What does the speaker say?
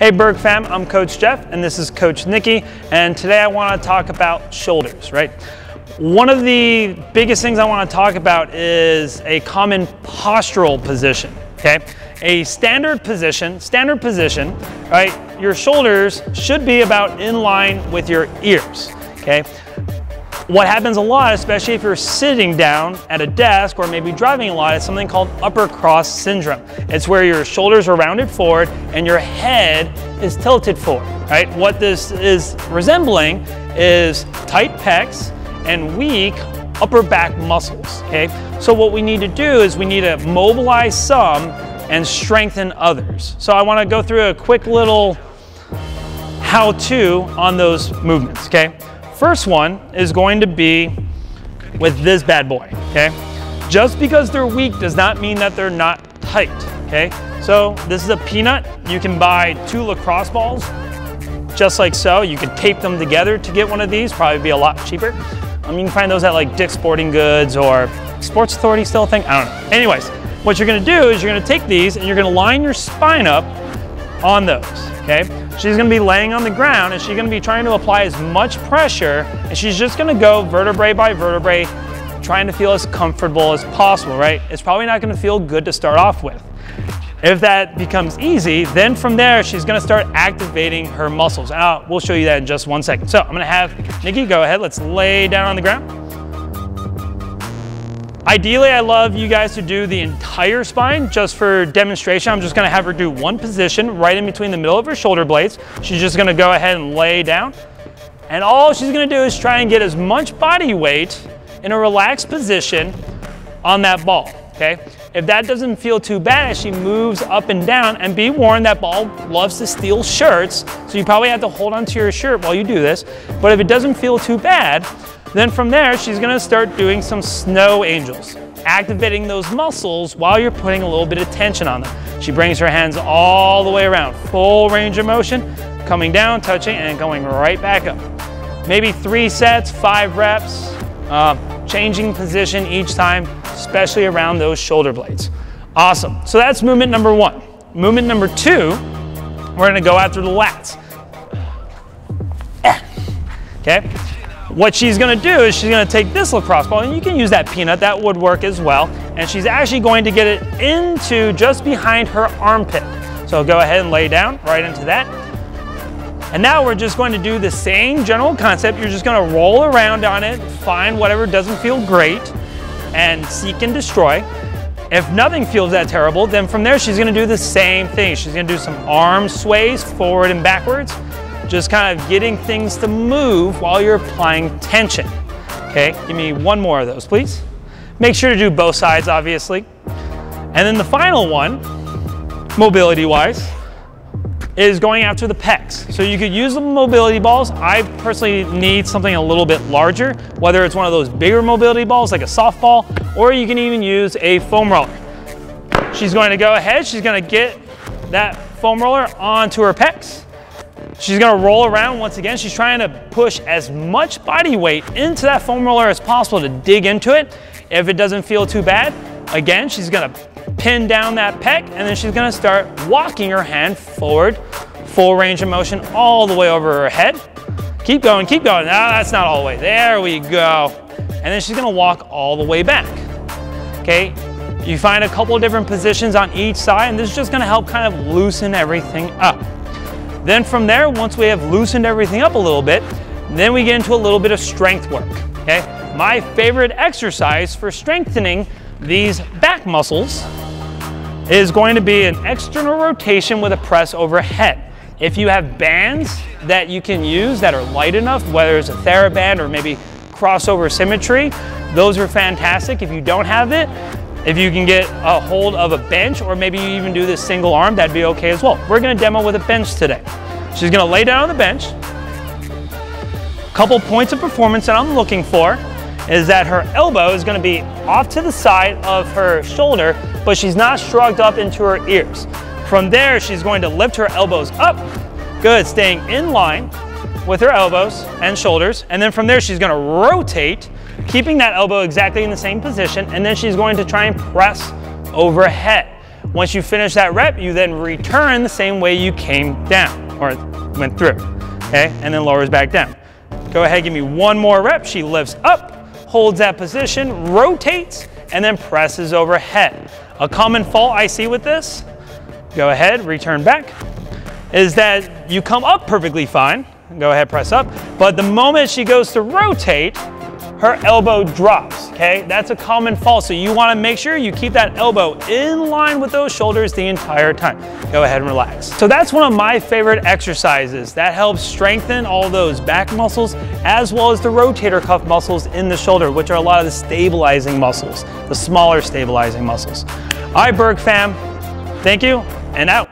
Hey Berg fam, I'm Coach Jeff and this is Coach Nikki, and today I want to talk about shoulders, right? One of the biggest things I want to talk about is a common postural position, okay? A standard position, right? Your shoulders should be about in line with your ears, okay? What happens a lot, especially if you're sitting down at a desk or maybe driving a lot, is something called upper cross syndrome. It's where your shoulders are rounded forward and your head is tilted forward, right? What this is resembling is tight pecs and weak upper back muscles, okay? So what we need to do is we need to mobilize some and strengthen others. So I want to go through a quick little how-to on those movements, okay? First one is going to be with this bad boy, okay? Just because they're weak does not mean that they're not tight, okay? So this is a peanut. You can buy 2 lacrosse balls, just like so. You can tape them together to get one of these, probably be a lot cheaper. You can find those at like Dick's Sporting Goods or Sports Authority, still a thing, I don't know. Anyways, what you're gonna do is you're gonna take these and you're gonna line your spine up on those, okay? She's gonna be laying on the ground and she's gonna be trying to apply as much pressure, and she's just gonna go vertebrae by vertebrae, trying to feel as comfortable as possible, right? It's probably not gonna feel good to start off with. If that becomes easy, then from there, she's gonna start activating her muscles. And we'll show you that in just 1 second. So I'm gonna have Nikki go ahead, let's lay down on the ground. Ideally, I love you guys to do the entire spine. Just for demonstration, I'm just gonna have her do one position right in between the middle of her shoulder blades. She's just gonna go ahead and lay down. And all she's gonna do is try and get as much body weight in a relaxed position on that ball, okay? If that doesn't feel too bad as she moves up and down, and be warned that ball loves to steal shirts, so you probably have to hold onto your shirt while you do this. But if it doesn't feel too bad, then from there, she's gonna start doing some snow angels, activating those muscles while you're putting a little bit of tension on them. She brings her hands all the way around, full range of motion, coming down, touching, and going right back up. Maybe 3 sets, 5 reps, changing position each time, especially around those shoulder blades. Awesome, so that's movement number 1. Movement number 2, we're gonna go after the lats. Okay? What she's gonna do is she's gonna take this lacrosse ball, and you can use that peanut, that would work as well, and she's actually going to get it into just behind her armpit. So go ahead and lay down right into that. And now we're just going to do the same general concept. You're just gonna roll around on it, find whatever doesn't feel great, and seek and destroy. If nothing feels that terrible, then from there she's gonna do the same thing. She's gonna do some arm sways forward and backwards, just kind of getting things to move while you're applying tension. Okay, give me 1 more of those, please. Make sure to do both sides, obviously. And then the final one, mobility-wise, is going after the pecs. So you could use the mobility balls. I personally need something a little bit larger, whether it's one of those bigger mobility balls like a softball, or you can even use a foam roller. She's going to go ahead, she's gonna get that foam roller onto her pecs. She's gonna roll around once again. She's trying to push as much body weight into that foam roller as possible to dig into it. If it doesn't feel too bad, again, she's gonna pin down that pec, and then she's gonna start walking her hand forward, full range of motion all the way over her head. Keep going, keep going. No, that's not all the way. There we go. And then she's gonna walk all the way back, okay? You find a couple of different positions on each side, and this is just gonna help kind of loosen everything up. Then from there, once we have loosened everything up a little bit, then we get into a little bit of strength work, okay? My favorite exercise for strengthening these back muscles is going to be an external rotation with a press overhead. If you have bands that you can use that are light enough, whether it's a TheraBand or maybe crossover symmetry, those are fantastic. If you don't have it, if you can get a hold of a bench, or maybe you even do this single arm, that'd be okay as well. We're gonna demo with a bench today. She's gonna lay down on the bench. Couple points of performance that I'm looking for is that her elbow is gonna be off to the side of her shoulder, but she's not shrugged up into her ears. From there, she's going to lift her elbows up. Good, staying in line with her elbows and shoulders. And then from there, she's gonna rotate, keeping that elbow exactly in the same position, and then she's going to try and press overhead. Once you finish that rep, you then return the same way you came down or went through, okay? And then lowers back down. Go ahead, give me one more rep. She lifts up, holds that position, rotates, and then presses overhead. A common fault I see with this, go ahead, return back, is that you come up perfectly fine. Go ahead, press up. But the moment she goes to rotate, her elbow drops, okay? That's a common fault, so you wanna make sure you keep that elbow in line with those shoulders the entire time. Go ahead and relax. So that's one of my favorite exercises. That helps strengthen all those back muscles as well as the rotator cuff muscles in the shoulder, which are a lot of the stabilizing muscles, the smaller stabilizing muscles. All right, Berg fam, thank you, and out.